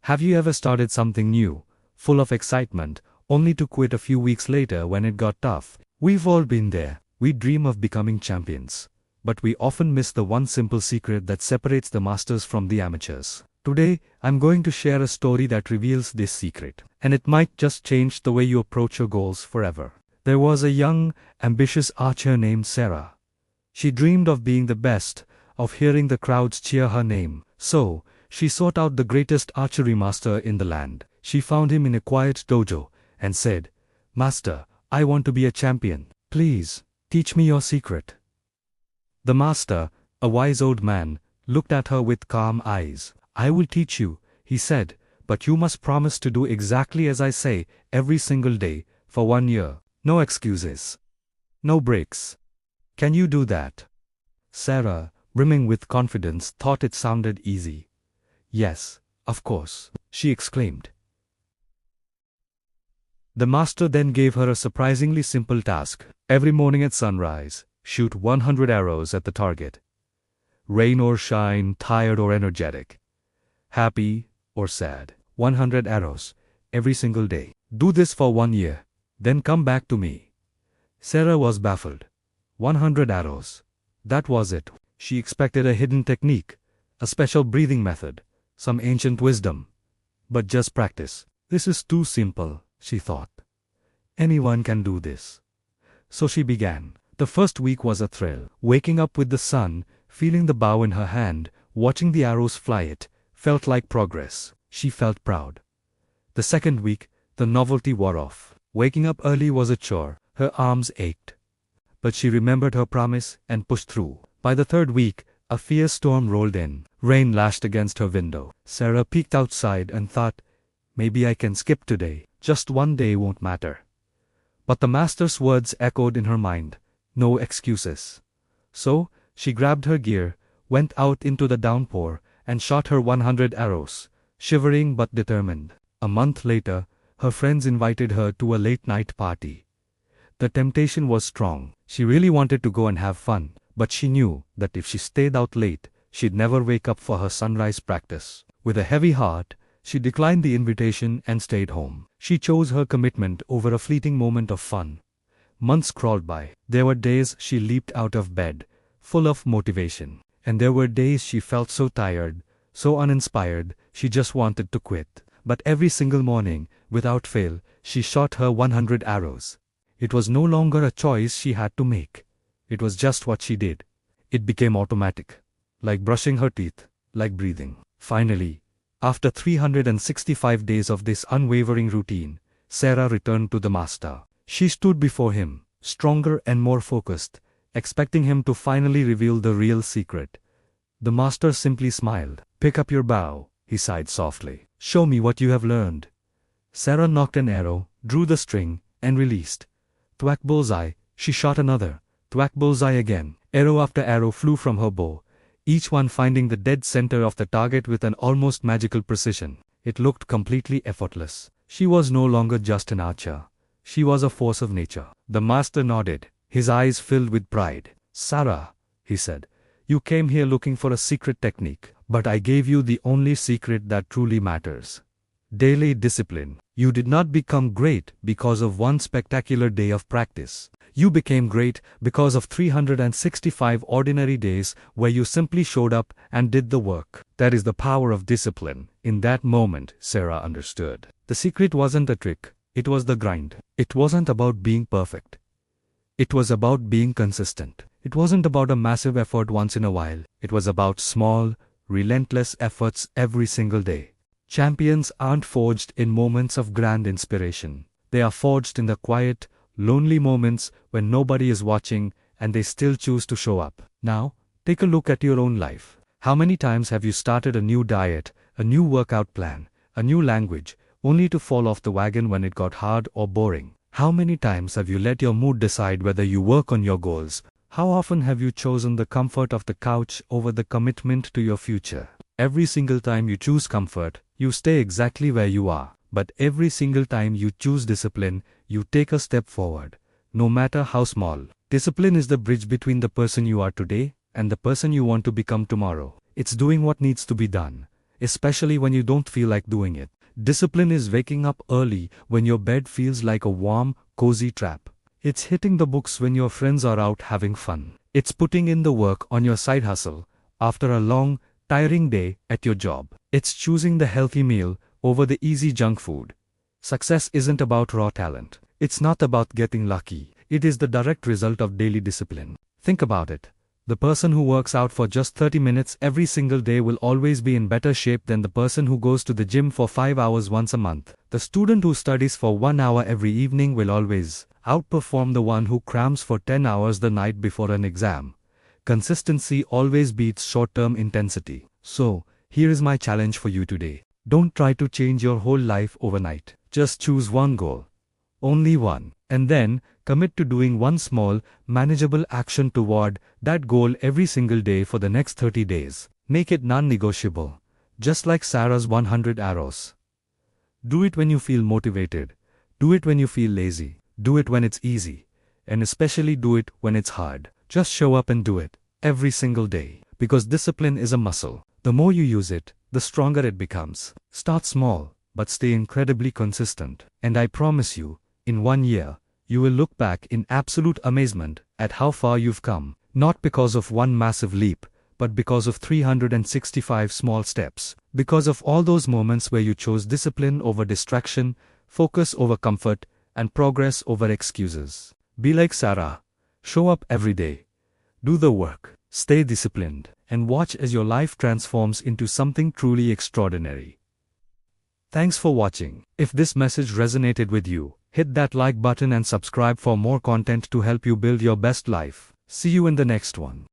Have you ever started something new, full of excitement, only to quit a few weeks later when it got tough? We've all been there. We dream of becoming champions. But we often miss the one simple secret that separates the masters from the amateurs. Today, I'm going to share a story that reveals this secret. And it might just change the way you approach your goals forever. There was a young, ambitious archer named Sarah. She dreamed of being the best, of hearing the crowds cheer her name. So, she sought out the greatest archery master in the land. She found him in a quiet dojo and said, "Master, I want to be a champion. Please, teach me your secret." The master, a wise old man, looked at her with calm eyes. "I will teach you," he said, "but you must promise to do exactly as I say every single day for 1 year. No excuses. No breaks. Can you do that?" Sarah, brimming with confidence, thought it sounded easy. "Yes, of course," she exclaimed. The master then gave her a surprisingly simple task. Every morning at sunrise, shoot 100 arrows at the target. Rain or shine, tired or energetic, happy or sad. 100 arrows, every single day. Do this for 1 year, then come back to me. Sarah was baffled. 100 arrows. That was it. She expected a hidden technique, a special breathing method, some ancient wisdom. But just practice. This is too simple, she thought. Anyone can do this. So she began. The first week was a thrill. Waking up with the sun, feeling the bow in her hand, watching the arrows fly, it felt like progress. She felt proud. The second week, the novelty wore off. Waking up early was a chore. Her arms ached. But she remembered her promise and pushed through. By the third week, a fierce storm rolled in. Rain lashed against her window. Sarah peeked outside and thought, maybe I can skip today. Just 1 day won't matter. But the master's words echoed in her mind. No excuses. So, she grabbed her gear, went out into the downpour, and shot her 100 arrows, shivering but determined. A month later, her friends invited her to a late-night party. The temptation was strong. She really wanted to go and have fun, but she knew that if she stayed out late, she'd never wake up for her sunrise practice. With a heavy heart, she declined the invitation and stayed home. She chose her commitment over a fleeting moment of fun. Months crawled by. There were days she leaped out of bed, full of motivation. And there were days she felt so tired, so uninspired, she just wanted to quit. But every single morning, without fail, she shot her 100 arrows. It was no longer a choice she had to make. It was just what she did. It became automatic. Like brushing her teeth, like breathing. Finally, after 365 days of this unwavering routine, Sarah returned to the master. She stood before him, stronger and more focused, expecting him to finally reveal the real secret. The master simply smiled. "Pick up your bow," he sighed softly. "Show me what you have learned." Sarah knocked an arrow, drew the string, and released. Thwack bullseye, she shot another. Thwack bullseye again. Arrow after arrow flew from her bow, each one finding the dead center of the target with an almost magical precision. It looked completely effortless. She was no longer just an archer. She was a force of nature. The master nodded, his eyes filled with pride. "Sarah," he said, "you came here looking for a secret technique, but I gave you the only secret that truly matters. Daily discipline. You did not become great because of one spectacular day of practice. You became great because of 365 ordinary days where you simply showed up and did the work. That is the power of discipline." In that moment, Sarah understood. The secret wasn't a trick, it was the grind. It wasn't about being perfect. It was about being consistent. It wasn't about a massive effort once in a while. It was about small, relentless efforts every single day. Champions aren't forged in moments of grand inspiration. They are forged in the quiet, lonely moments when nobody is watching and they still choose to show up. Now, take a look at your own life. How many times have you started a new diet, a new workout plan, a new language, only to fall off the wagon when it got hard or boring? How many times have you let your mood decide whether you work on your goals? How often have you chosen the comfort of the couch over the commitment to your future? Every single time you choose comfort, you stay exactly where you are. But every single time you choose discipline, you take a step forward, no matter how small. Discipline is the bridge between the person you are today and the person you want to become tomorrow. It's doing what needs to be done, especially when you don't feel like doing it. Discipline is waking up early when your bed feels like a warm, cozy trap. It's hitting the books when your friends are out having fun. It's putting in the work on your side hustle after a long, tiring day at your job. It's choosing the healthy meal over the easy junk food. Success isn't about raw talent. It's not about getting lucky. It is the direct result of daily discipline. Think about it. The person who works out for just 30 minutes every single day will always be in better shape than the person who goes to the gym for 5 hours once a month. The student who studies for 1 hour every evening will always outperform the one who crams for 10 hours the night before an exam. Consistency always beats short-term intensity. So, here is my challenge for you today. Don't try to change your whole life overnight. Just choose one goal. Only one. And then, commit to doing one small, manageable action toward that goal every single day for the next 30 days. Make it non-negotiable. Just like Sarah's 100 arrows. Do it when you feel motivated. Do it when you feel lazy. Do it when it's easy. And especially do it when it's hard. Just show up and do it. Every single day. Because discipline is a muscle. The more you use it, the stronger it becomes. Start small, but stay incredibly consistent. And I promise you, in 1 year, you will look back in absolute amazement at how far you've come. Not because of one massive leap, but because of 365 small steps. Because of all those moments where you chose discipline over distraction, focus over comfort, and progress over excuses. Be like Sarah. Show up every day. Do the work. Stay disciplined. And watch as your life transforms into something truly extraordinary. Thanks for watching. If this message resonated with you, hit that like button and subscribe for more content to help you build your best life. See you in the next one.